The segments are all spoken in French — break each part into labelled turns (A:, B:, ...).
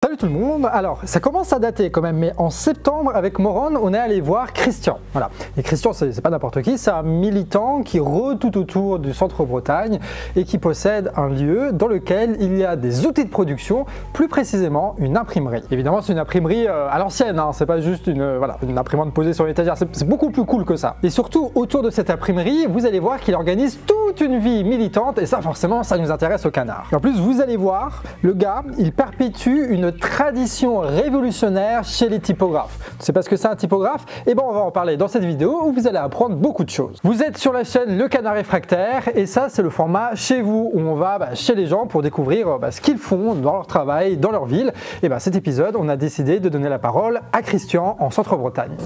A: Salut tout le monde. Alors ça commence à dater quand même, mais en septembre avec Moron on est allé voir Christian. Voilà. Et Christian c'est pas n'importe qui, c'est un militant qui rôde tout autour du centre-Bretagne et qui possède un lieu dans lequel il y a des outils de production, plus précisément une imprimerie. Évidemment c'est une imprimerie à l'ancienne, hein. C'est pas juste une imprimante posée sur l'étagère, c'est beaucoup plus cool que ça. Et surtout autour de cette imprimerie, vous allez voir qu'il organise toute une vie militante et ça forcément ça nous intéresse au canard. Et en plus vous allez voir, le gars il perpétue une tradition révolutionnaire chez les typographes. C'est parce que c'est un typographe? Et ben on va en parler dans cette vidéo où vous allez apprendre beaucoup de choses. Vous êtes sur la chaîne Le Canard Réfractaire et ça c'est le format chez vous où on va chez les gens pour découvrir ce qu'ils font dans leur travail, dans leur ville. Et ben cet épisode on a décidé de donner la parole à Christian en Centre-Bretagne.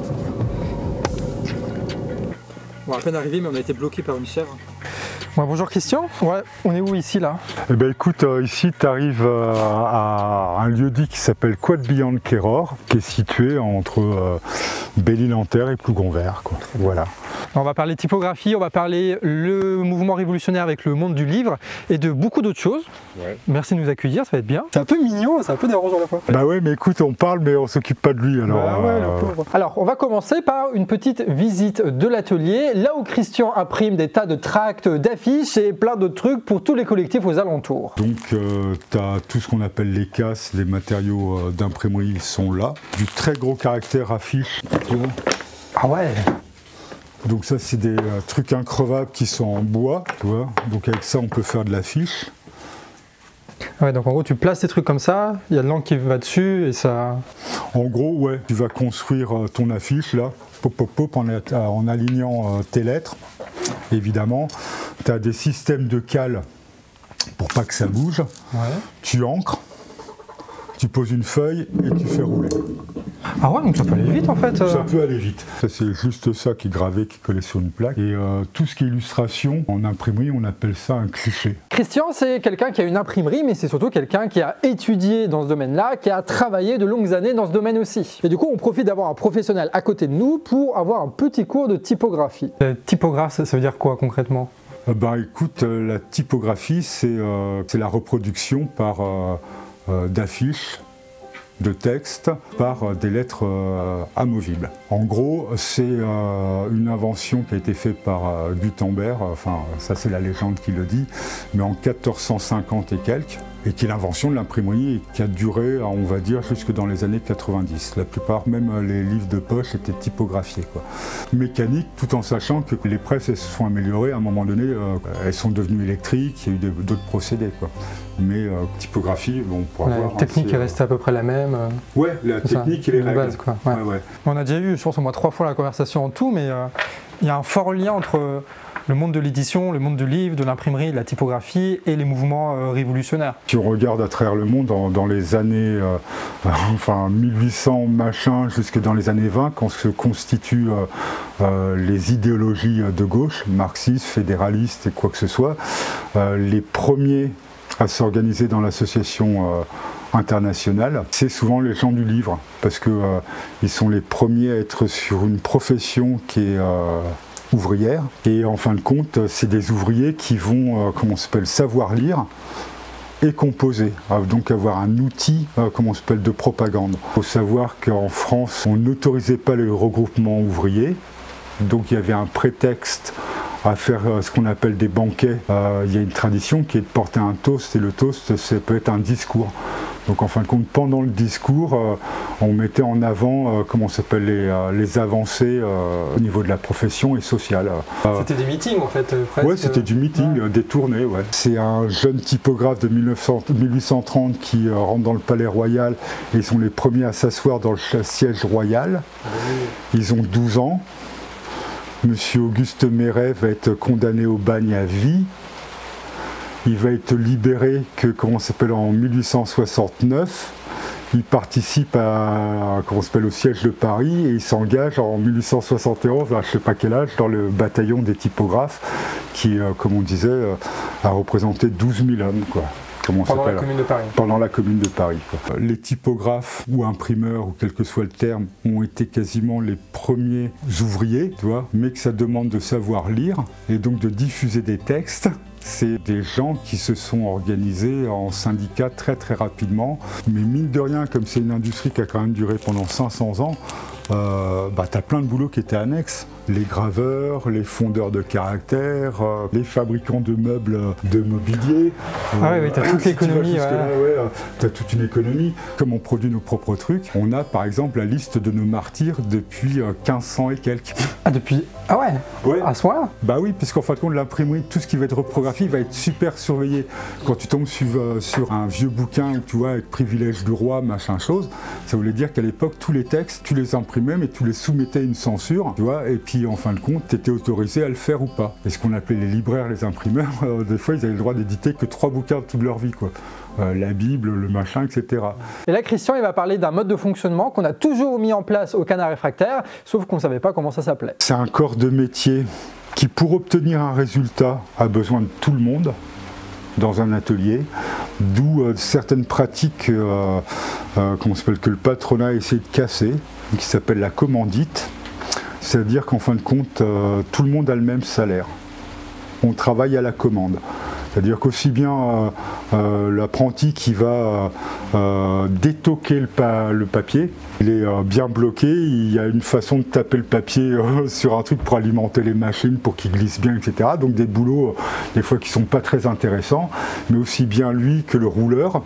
A: Bon, à peine arrivé mais on a été bloqué par une chèvre. Ouais, bonjour Christian, ouais, on est où ici là?
B: Eh ben écoute, ici tu arrives à un lieu-dit qui s'appelle Coatbillon Kerror, qui est situé entre Belle-Île-en-Terre et Plougonvert, quoi. Voilà.
A: On va parler typographie, on va parler le mouvement révolutionnaire avec le monde du livre et de beaucoup d'autres choses. Ouais. Merci de nous accueillir, ça va être bien. C'est un peu mignon, c'est un peu dérangeant à la fois.
B: Bah ouais, mais écoute, on parle mais on s'occupe pas de lui alors.
A: Bah ouais, le pauvre. Alors, on va commencer par une petite visite de l'atelier, là où Christian imprime des tas de tracts, d'affiches et plein d'autres trucs pour tous les collectifs aux alentours.
B: Donc, tu as tout ce qu'on appelle les casses, les matériaux d'imprimerie, ils sont là. Du très gros caractère affiche.
A: Ah ouais.
B: Donc ça c'est des trucs increvables qui sont en bois, tu vois. Donc avec ça on peut faire de l'affiche.
A: Ouais, donc en gros tu places ces trucs comme ça, il y a de l'encre qui va dessus et ça...
B: En gros ouais, tu vas construire ton affiche là, pop pop pop, en alignant tes lettres, évidemment. Tu as des systèmes de cale pour pas que ça bouge. Ouais. Tu encres, tu poses une feuille et tu fais rouler.
A: Ah ouais, donc ça peut aller vite en fait.
B: Ça peut aller vite. Ça c'est juste ça qui est gravé, qui est collé sur une plaque. Et tout ce qui est illustration, en imprimerie, on appelle ça un cliché.
A: Christian, c'est quelqu'un qui a une imprimerie, mais c'est surtout quelqu'un qui a étudié dans ce domaine-là, qui a travaillé de longues années dans ce domaine aussi. Et du coup, on profite d'avoir un professionnel à côté de nous pour avoir un petit cours de typographie. Typographe, ça veut dire quoi concrètement?
B: Bah écoute, la typographie, c'est la reproduction par d'affiches, de texte par des lettres amovibles. En gros, c'est une invention qui a été faite par Gutenberg, enfin ça c'est la légende qui le dit, mais en 1450 et quelques, et qui est l'invention de l'imprimerie et qui a duré, on va dire, jusque dans les années 90. La plupart, même les livres de poche étaient typographiés, quoi. Mécanique, tout en sachant que les presses elles se sont améliorées, à un moment donné, elles sont devenues électriques, il y a eu d'autres procédés, quoi. Mais typographie, bon, on pourra voir.
A: La technique est restée à peu près la même.
B: Ouais, la technique et les règles.
A: Base, quoi. Ouais.
B: Ouais, ouais.
A: On a déjà eu, je pense au moins 3 fois la conversation en tout, mais il y a un fort lien entre le monde de l'édition, le monde du livre, de l'imprimerie, de la typographie et les mouvements révolutionnaires.
B: Si on regarde à travers le monde, dans les années enfin 1800 machin, jusque dans les années 20, quand se constituent les idéologies de gauche, marxistes, fédéralistes et quoi que ce soit, les premiers à s'organiser dans l'association internationale, c'est souvent les gens du livre, parce que ils sont les premiers à être sur une profession qui est ouvrière, et en fin de compte, c'est des ouvriers qui vont, comment on s'appelle, savoir lire et composer, donc avoir un outil, comment on s'appelle, de propagande. Il faut savoir qu'en France, on n'autorisait pas les regroupements ouvriers, donc il y avait un prétexte à faire ce qu'on appelle des banquets. Il y a une tradition qui est de porter un toast, et le toast, ça peut être un discours. Donc en fin de compte, pendant le discours, on mettait en avant comment s'appelle les avancées au niveau de la profession et sociale.
A: C'était des meetings en fait, presque.
B: Ouais, c'était du meeting, des tournées. Ouais. C'est un jeune typographe de 1830 qui rentre dans le palais royal, et ils sont les premiers à s'asseoir dans le siège royal. Ils ont 12 ans. Monsieur Auguste Méret va être condamné au bagne à vie. Il va être libéré en 1869. Il participe au siège de Paris et il s'engage en 1871, à je ne sais pas quel âge, dans le bataillon des typographes qui, comme on disait, a représenté 12 000 hommes, quoi.
A: Pendant la Commune de Paris.
B: Pendant la Commune de Paris, quoi. Les typographes ou imprimeurs, ou quel que soit le terme, ont été quasiment les premiers ouvriers, tu vois, mais que ça demande de savoir lire et donc de diffuser des textes C'est des gens qui se sont organisés en syndicats très très rapidement. Mais mine de rien, comme c'est une industrie qui a quand même duré pendant 500 ans, t'as plein de boulots qui étaient annexes. Les graveurs, les fondeurs de caractères, les fabricants de meubles de mobilier.
A: Oui, t'as toute l'économie.
B: T'as toute une économie. Comme on produit nos propres trucs, on a par exemple la liste de nos martyrs depuis 1500 et quelques.
A: Ah ouais. À ce point-là?
B: Bah oui, puisqu'en fin de compte, l'imprimerie, tout ce qui va être reprographie va être super surveillé. Quand tu tombes sur un vieux bouquin, tu vois, avec privilège du roi, machin chose, ça voulait dire qu'à l'époque, tous les textes, tu les imprimais, mais tu les soumettais à une censure, tu vois, et puis en fin de compte, tu étais autorisé à le faire ou pas. Et ce qu'on appelait les libraires, les imprimeurs, des fois, ils avaient le droit d'éditer que 3 bouquins toute leur vie, quoi. La Bible, le machin, etc.
A: Et là, Christian, il va parler d'un mode de fonctionnement qu'on a toujours mis en place au Canard Réfractaire, sauf qu'on ne savait pas comment ça s'appelait.
B: C'est un corps de métier qui, pour obtenir un résultat, a besoin de tout le monde dans un atelier, d'où certaines pratiques que le patronat a essayé de casser, qui s'appelle la commandite. C'est-à-dire qu'en fin de compte, tout le monde a le même salaire. On travaille à la commande. C'est-à-dire qu'aussi bien l'apprenti qui va détoquer le papier, il est bien bloqué, il y a une façon de taper le papier sur un truc pour alimenter les machines, pour qu'il glisse bien, etc. Donc des boulots, des fois, qui ne sont pas très intéressants, mais aussi bien lui que le rouleur.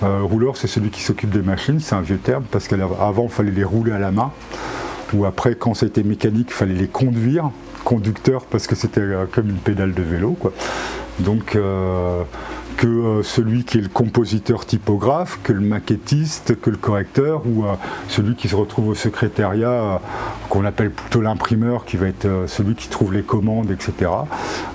B: Rouleur, c'est celui qui s'occupe des machines, c'est un vieux terme, parce qu'avant, il fallait les rouler à la main, ou après, quand c'était mécanique, il fallait les conduire. Conducteur, parce que c'était comme une pédale de vélo, quoi. Donc que celui qui est le compositeur typographe, que le maquettiste, que le correcteur, ou celui qui se retrouve au secrétariat, qu'on appelle plutôt l'imprimeur, qui va être celui qui trouve les commandes, etc.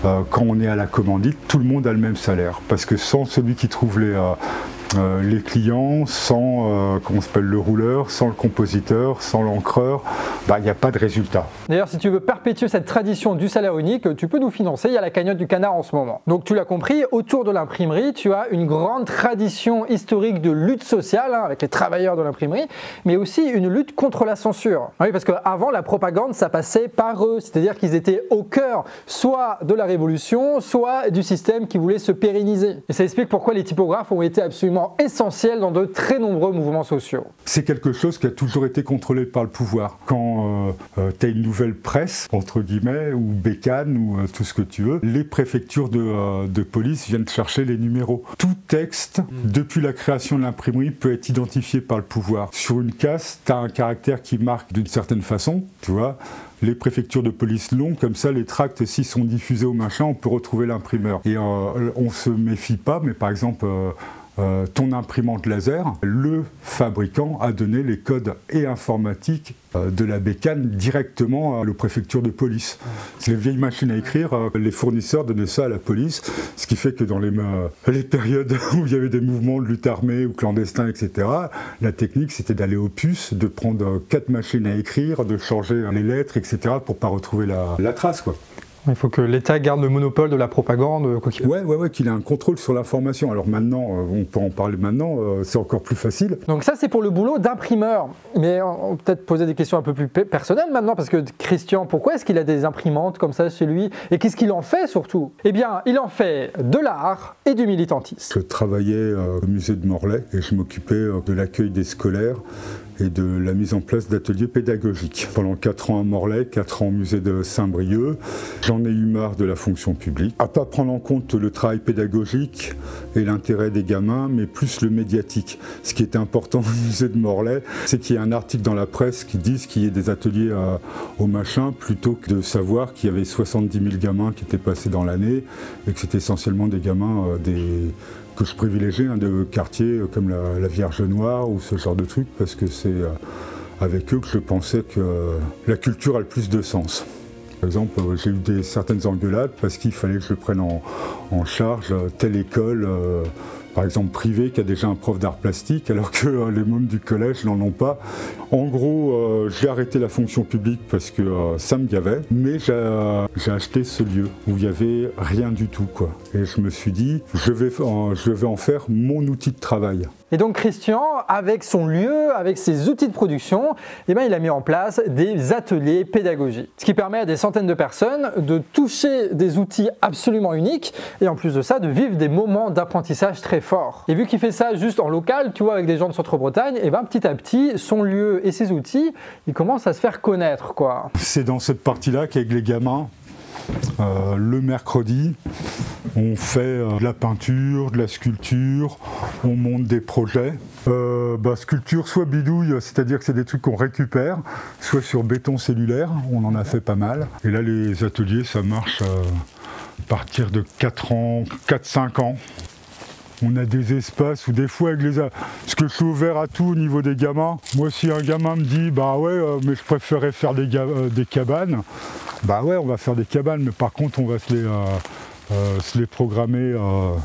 B: Quand on est à la commandite, tout le monde a le même salaire, parce que sans celui qui trouve les clients, sans le rouleur, sans le compositeur, sans l'encreur, il n'y a pas de résultat.
A: D'ailleurs, si tu veux perpétuer cette tradition du salaire unique, tu peux nous financer, il y a la cagnotte du Canard en ce moment. Donc tu l'as compris, autour de l'imprimerie, tu as une grande tradition historique de lutte sociale, avec les travailleurs de l'imprimerie, mais aussi une lutte contre la censure. Oui, parce qu'avant, la propagande, ça passait par eux, c'est-à-dire qu'ils étaient au cœur soit de la révolution, soit du système qui voulait se pérenniser. Et ça explique pourquoi les typographes ont été absolument essentiel dans de très nombreux mouvements sociaux.
B: C'est quelque chose qui a toujours été contrôlé par le pouvoir. Quand tu as une nouvelle presse, entre guillemets, ou bécane, ou tout ce que tu veux, les préfectures de police viennent chercher les numéros. Tout texte, depuis la création de l'imprimerie, peut être identifié par le pouvoir. Sur une case, tu as un caractère qui marque d'une certaine façon, tu vois. Les préfectures de police l'ont, comme ça les tracts, s'ils sont diffusés au machin, on peut retrouver l'imprimeur. Et on se méfie pas, mais par exemple, ton imprimante laser, le fabricant a donné les codes et informatiques de la bécane directement aux préfectures de police. C'est les vieilles machines à écrire, les fournisseurs donnaient ça à la police, ce qui fait que dans les périodes où il y avait des mouvements de lutte armée ou clandestins, etc., la technique c'était d'aller au puce, de prendre 4 machines à écrire, de changer les lettres, etc., pour ne pas retrouver la trace, quoi.
A: Il faut que l'État garde le monopole de la propagande, quoi qu'il
B: arrive. Ouais, qu'il ait un contrôle sur l'information. Alors maintenant, on peut en parler maintenant, c'est encore plus facile.
A: Donc ça, c'est pour le boulot d'imprimeur. Mais on peut peut-être poser des questions un peu plus personnelles maintenant, parce que Christian, pourquoi est-ce qu'il a des imprimantes comme ça chez lui? Et qu'est-ce qu'il en fait surtout? Eh bien, il en fait de l'art et du militantisme.
B: Je travaillais au musée de Morlaix et je m'occupais de l'accueil des scolaires et de la mise en place d'ateliers pédagogiques. Pendant 4 ans à Morlaix, 4 ans au musée de Saint-Brieuc, j'en ai eu marre de la fonction publique. À pas prendre en compte le travail pédagogique et l'intérêt des gamins, mais plus le médiatique. Ce qui était important au musée de Morlaix, c'est qu'il y ait un article dans la presse qui dise qu'il y ait des ateliers au machin, plutôt que de savoir qu'il y avait 70 000 gamins qui étaient passés dans l'année et que c'était essentiellement des gamins que je privilégiais, de quartiers comme la Vierge Noire ou ce genre de trucs, parce que c'est avec eux que je pensais que la culture a le plus de sens. Par exemple, j'ai eu certaines engueulades parce qu'il fallait que je prenne en charge telle école, par exemple privée, qui a déjà un prof d'art plastique, alors que les mômes du collège n'en ont pas. En gros, j'ai arrêté la fonction publique parce que ça me gavait, mais j'ai acheté ce lieu où il n'y avait rien du tout, quoi. Et je me suis dit, je vais en faire mon outil de travail.
A: Et donc Christian, avec son lieu, avec ses outils de production, eh ben, il a mis en place des ateliers pédagogiques. Ce qui permet à des centaines de personnes de toucher des outils absolument uniques et en plus de ça, de vivre des moments d'apprentissage très forts. Et vu qu'il fait ça juste en local, tu vois, avec des gens de Centre-Bretagne, eh ben, petit à petit, son lieu et ses outils, ils commencent à se faire connaître, quoi.
B: C'est dans cette partie-là qu'avec les gamins, le mercredi, on fait de la peinture, de la sculpture, on monte des projets. Sculpture, soit bidouille, c'est-à-dire que c'est des trucs qu'on récupère, soit sur béton cellulaire, on en a fait pas mal. Et là, les ateliers, ça marche à partir de 4-5 ans. On a des espaces où des fois, parce que je suis ouvert à tout au niveau des gamins. Moi, si un gamin me dit, bah ouais, mais je préférerais faire des cabanes, bah ouais, on va faire des cabanes, mais par contre, on va se les programmer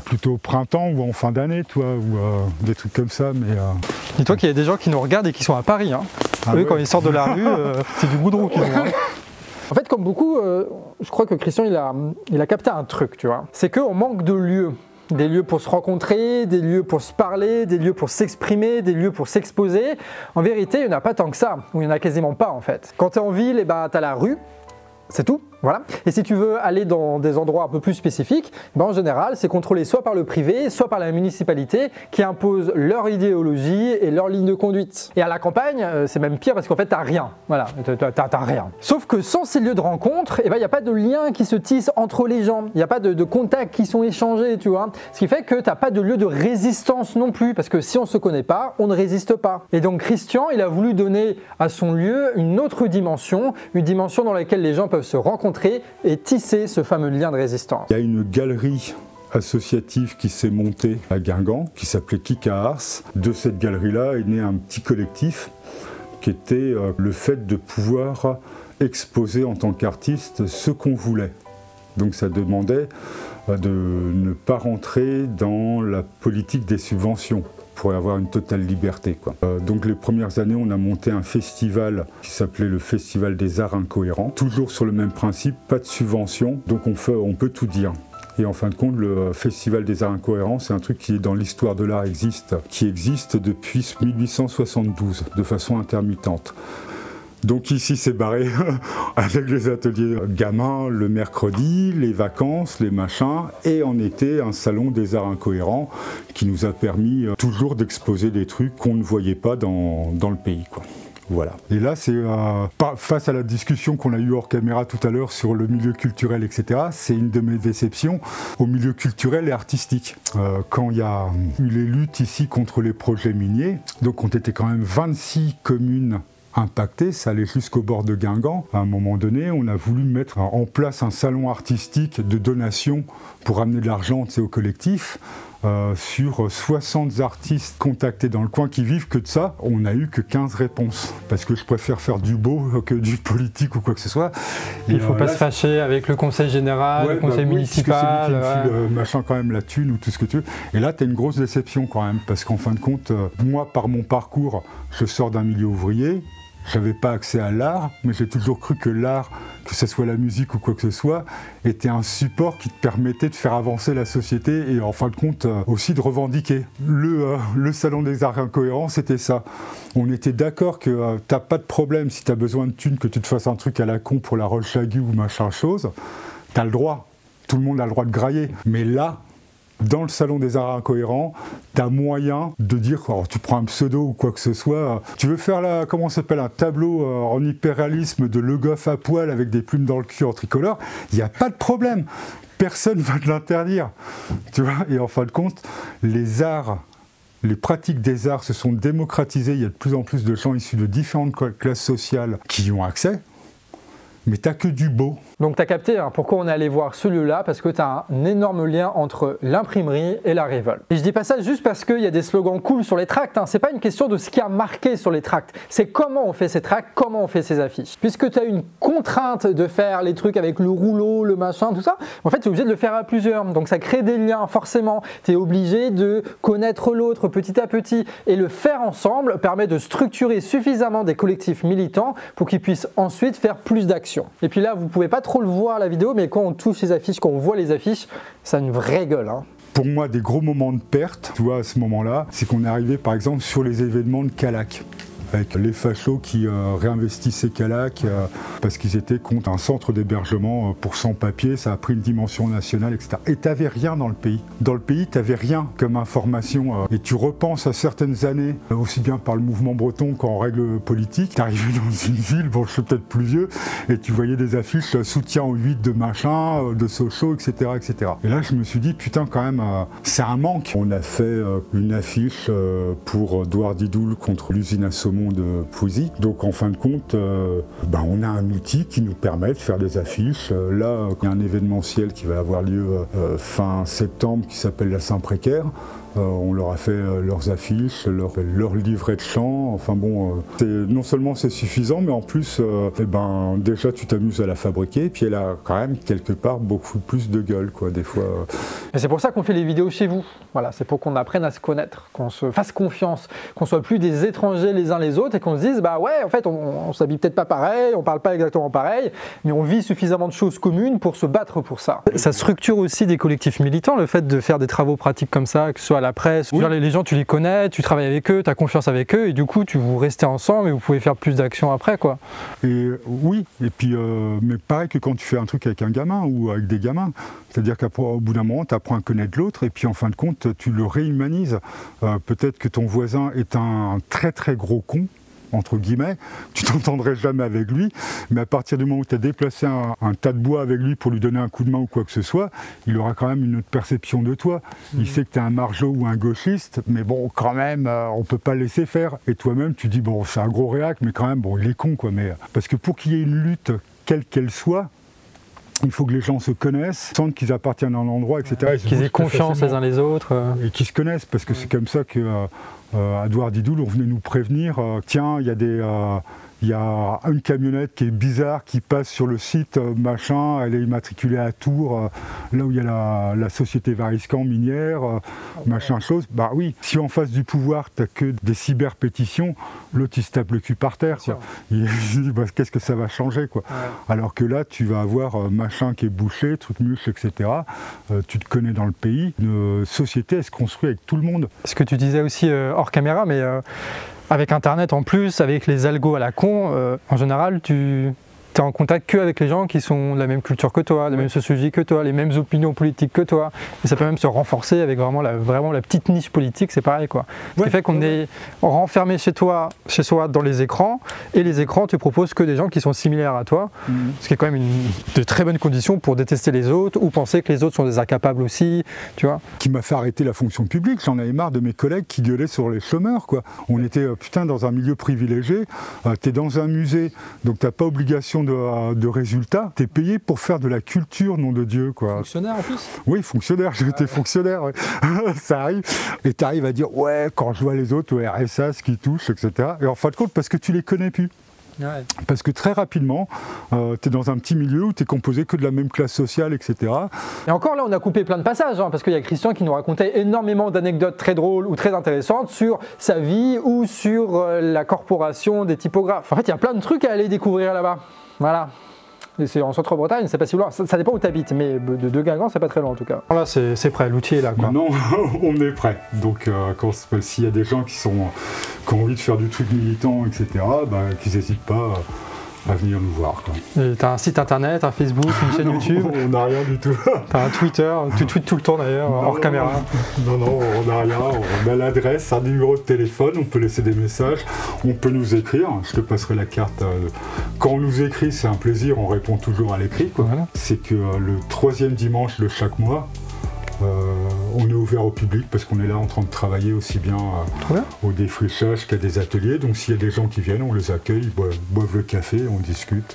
B: plutôt au printemps ou en fin d'année, ou des trucs comme ça.
A: Dis-toi qu'il y a des gens qui nous regardent et qui sont à Paris. Hein. Eux, ouais. Quand ils sortent de la rue, c'est du goudron qu'ils ont. Hein. En fait, comme beaucoup, je crois que Christian, il a capté un truc, tu vois. C'est qu'on manque de lieux. Des lieux pour se rencontrer, des lieux pour se parler, des lieux pour s'exprimer, des lieux pour s'exposer. En vérité, il n'y en a pas tant que ça, ou il n'y en a quasiment pas en fait. Quand tu es en ville, tu as la rue, c'est tout. Voilà. Et si tu veux aller dans des endroits un peu plus spécifiques, en général, c'est contrôlé soit par le privé, soit par la municipalité qui impose leur idéologie et leur ligne de conduite. Et à la campagne, c'est même pire parce qu'en fait, t'as rien. Voilà, t'as rien. Sauf que sans ces lieux de rencontre, il n'y a pas de lien qui se tisse entre les gens. Il n'y a pas de contacts qui sont échangés, tu vois. Ce qui fait que t'as pas de lieu de résistance non plus parce que si on se connaît pas, on ne résiste pas. Et donc Christian, il a voulu donner à son lieu une autre dimension, une dimension dans laquelle les gens peuvent se rencontrer et tisser ce fameux lien de résistance.
B: Il y a une galerie associative qui s'est montée à Guingamp, qui s'appelait Kikaars. De cette galerie-là est né un petit collectif qui était le fait de pouvoir exposer en tant qu'artiste ce qu'on voulait. Donc ça demandait de ne pas rentrer dans la politique des subventions, pour avoir une totale liberté, quoi. Donc les premières années, on a monté un festival qui s'appelait le Festival des Arts Incohérents. Toujours sur le même principe, pas de subvention, donc on peut tout dire. Et en fin de compte, le Festival des Arts Incohérents, c'est un truc qui, dans l'histoire de l'art, qui existe depuis 1872, de façon intermittente. Donc ici c'est barré avec les ateliers gamins le mercredi, les vacances, les machins, et en été un salon des arts incohérents qui nous a permis toujours d'exposer des trucs qu'on ne voyait pas dans le pays, quoi. Voilà. Et là, c'est face à la discussion qu'on a eue hors caméra tout à l'heure sur le milieu culturel, etc., c'est une de mes déceptions au milieu culturel et artistique. Quand il y a eu les luttes ici contre les projets miniers, donc on était quand même 26 communes impacté, ça allait jusqu'au bord de Guingamp. À un moment donné, on a voulu mettre en place un salon artistique de donation pour amener de l'argent au collectif. Sur 60 artistes contactés dans le coin qui vivent que de ça, on n'a eu que 15 réponses. Parce que je préfère faire du beau que du politique ou quoi que ce soit.
A: Il ne faut pas se fâcher avec le conseil général, le conseil municipal.
B: Parce que c'est lui qui me file machin quand même la thune ou tout ce que tu veux. Et là, tu as une grosse déception quand même. Parce qu'en fin de compte, moi, par mon parcours, je sors d'un milieu ouvrier. J'avais pas accès à l'art, mais j'ai toujours cru que l'art, que ce soit la musique ou quoi que ce soit, était un support qui te permettait de faire avancer la société et en fin de compte aussi de revendiquer. Le Salon des Arts Incohérents, c'était ça. On était d'accord que t'as pas de problème si t'as besoin de thunes, que tu te fasses un truc à la con pour la Roche Chagui ou machin chose, t'as le droit. Tout le monde a le droit de grailler. Mais là, dans le Salon des Arts Incohérents, tu as moyen de dire, alors tu prends un pseudo ou quoi que ce soit, tu veux faire un tableau en hyperréalisme de Le Goff à poil avec des plumes dans le cul en tricolore, il n'y a pas de problème, personne ne va te l'interdire, tu vois. Et en fin de compte, les arts, les pratiques des arts se sont démocratisées, il y a de plus en plus de gens issus de différentes classes sociales qui y ont accès, mais tu n'as que du beau.
A: Donc tu as capté pourquoi on est allé voir ce lieu-là, parce que tu as un énorme lien entre l'imprimerie et la révolte. Et je dis pas ça juste parce qu'il y a des slogans cool sur les tracts, c'est pas une question de ce qui a marqué sur les tracts, c'est comment on fait ces tracts, comment on fait ces affiches. Puisque tu as une contrainte de faire les trucs avec le rouleau, le machin, tout ça, en fait tu es obligé de le faire à plusieurs, donc ça crée des liens forcément, tu es obligé de connaître l'autre petit à petit, et le faire ensemble permet de structurer suffisamment des collectifs militants pour qu'ils puissent ensuite faire plus d'actions. Et puis là vous pouvez pas trop le voir la vidéo, mais quand on touche les affiches, quand on voit les affiches, ça a une vraie gueule.
B: pour moi des gros moments de perte, tu vois, à ce moment-là, c'est qu'on est arrivé par exemple sur les événements de Callac, avec les fachos qui réinvestissaient Callac parce qu'ils étaient contre un centre d'hébergement pour sans-papiers, ça a pris une dimension nationale, etc. Et tu n'avais rien dans le pays. Dans le pays, tu n'avais rien comme information. Et tu repenses à certaines années, aussi bien par le mouvement breton qu'en règle politique. Tu arrivais dans une ville, bon je suis peut-être plus vieux, et tu voyais des affiches soutien aux 8 de machin, de Sochaux, etc., etc. Et là je me suis dit, putain quand même, c'est un manque. On a fait une affiche pour Douardidoul contre l'usine à saumon de Pouzy. Donc en fin de compte, on a un outil qui nous permet de faire des affiches. Là, il y a un événementiel qui va avoir lieu fin septembre qui s'appelle la Saint-Précaire. On leur a fait leurs affiches, leur livret de chant. Enfin bon, non seulement c'est suffisant, mais en plus, déjà tu t'amuses à la fabriquer, et puis elle a quand même quelque part beaucoup plus de gueule, quoi, des fois.
A: Et c'est pour ça qu'on fait les vidéos chez vous. Voilà, c'est pour qu'on apprenne à se connaître, qu'on se fasse confiance, qu'on soit plus des étrangers les uns les autres, et qu'on se dise, bah ouais, en fait, on s'habille peut-être pas pareil, on parle pas exactement pareil, mais on vit suffisamment de choses communes pour se battre pour ça. Ça structure aussi des collectifs militants, le fait de faire des travaux pratiques comme ça, que ce soit à la presse, oui. Les gens tu les connais, tu travailles avec eux, tu as confiance avec eux, et du coup vous restez ensemble et vous pouvez faire plus d'actions après, quoi.
B: Et oui, et puis mais pareil que quand tu fais un truc avec un gamin ou avec des gamins, c'est-à-dire qu'au bout d'un moment tu apprends à connaître l'autre, et puis en fin de compte tu le réhumanises. Peut-être que ton voisin est un très très gros con, entre guillemets, tu t'entendrais jamais avec lui, mais à partir du moment où tu as déplacé un tas de bois avec lui pour lui donner un coup de main ou quoi que ce soit, il aura quand même une autre perception de toi. Il sait que tu es un margeau ou un gauchiste, mais bon, quand même, on peut pas le laisser faire. Et toi-même, tu dis, bon, c'est un gros réac, mais quand même, bon, il est con, quoi. Mais, parce que pour qu'il y ait une lutte, quelle qu'elle soit, il faut que les gens se connaissent, sentent qu'ils appartiennent à un endroit, etc.
A: Qu'ils aient confiance les uns les autres.
B: Et qu'ils se connaissent, parce que c'est comme ça que à Douardidoul, on venait nous prévenir, tiens, il y a une camionnette qui est bizarre qui passe sur le site, machin, elle est immatriculée à Tours, là où il y a la société Variscan minière, machin chose. Bah oui, si en face du pouvoir, tu n'as que des cyber-pétitions, l'autre il se tape le cul par terre, quoi. Il se dit, bah, qu'est-ce que ça va changer, quoi. Ouais. Alors que là, tu vas avoir machin qui est bouché, truc mûche, etc. Tu te connais dans le pays. Une société, elle se construit avec tout le monde.
A: Ce que tu disais aussi hors caméra, mais avec Internet en plus, avec les algos à la con, en général, tu es en contact qu'avec les gens qui sont de la même culture que toi, de la même sociologie que toi, les mêmes opinions politiques que toi. Et ça peut même se renforcer avec vraiment la petite niche politique, c'est pareil, quoi. Ce qui fait qu'on est renfermé chez soi dans les écrans, et les écrans te proposent que des gens qui sont similaires à toi, ce qui est quand même de très bonnes conditions pour détester les autres ou penser que les autres sont des incapables aussi, tu vois.
B: Qui m'a fait arrêter la fonction publique, j'en avais marre de mes collègues qui gueulaient sur les chômeurs, quoi. On était putain dans un milieu privilégié, t'es dans un musée, donc t'as pas obligation de résultats, t'es payé pour faire de la culture, nom de Dieu, quoi.
A: Fonctionnaire en plus.
B: Oui, fonctionnaire, j'ai été fonctionnaire, ouais. Ça arrive, et t'arrives à dire, ouais, quand je vois les autres au RSA, ce qui touche, etc. Et en fin de compte, parce que tu les connais plus. Ouais. Parce que très rapidement, tu es dans un petit milieu où tu es composé que de la même classe sociale, etc.
A: Et encore là, on a coupé plein de passages, parce qu'il y a Christian qui nous racontait énormément d'anecdotes très drôles ou très intéressantes sur sa vie ou sur la corporation des typographes. En fait, il y a plein de trucs à aller découvrir là-bas. Voilà. Et c'est en Centre-Bretagne, c'est pas si loin. Ça dépend où tu habites, mais de Guingamp, c'est pas très loin en tout cas. Là, c'est prêt, l'outil est là, quoi.
B: Maintenant, on est prêt. Donc, s'il y a des gens qui ont envie de faire du truc militant, etc., qu'ils n'hésitent pas à venir nous voir, quoi.
A: T'as un site internet, un Facebook, une chaîne YouTube.
B: On n'a rien du tout.
A: T'as un Twitter, tu tweets tout le temps d'ailleurs, hors caméra.
B: Non, on n'a rien. On a l'adresse, un numéro de téléphone, on peut laisser des messages, on peut nous écrire. Je te passerai la carte. Quand on nous écrit, c'est un plaisir, on répond toujours à l'écrit, quoi. Voilà. C'est que le 3e dimanche de chaque mois, on est ouvert au public parce qu'on est là en train de travailler aussi bien au défrichage qu'à des ateliers. Donc s'il y a des gens qui viennent, on les accueille, boivent le café, on discute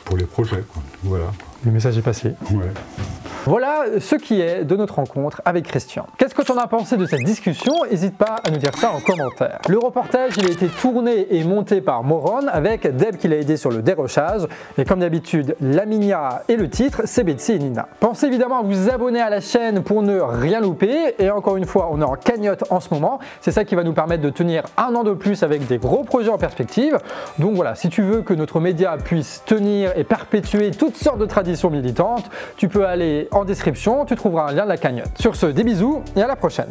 B: pour les projets, quoi. Voilà.
A: Le message est passé.
B: Ouais.
A: Voilà ce qui est de notre rencontre avec Christian. Qu'est-ce que tu en as pensé de cette discussion? N'hésite pas à nous dire ça en commentaire. Le reportage, il a été tourné et monté par Moron avec Deb qui l'a aidé sur le dérochage. Et comme d'habitude, la minière et le titre, c'est Betsy et Nina. Pensez évidemment à vous abonner à la chaîne pour ne rien louper. Et encore une fois, on est en cagnotte en ce moment. C'est ça qui va nous permettre de tenir un an de plus avec des gros projets en perspective. Donc voilà, si tu veux que notre média puisse tenir et perpétuer toutes sortes de traditions militantes, tu peux aller en description, tu trouveras un lien de la cagnotte. Sur ce, des bisous et à la prochaine.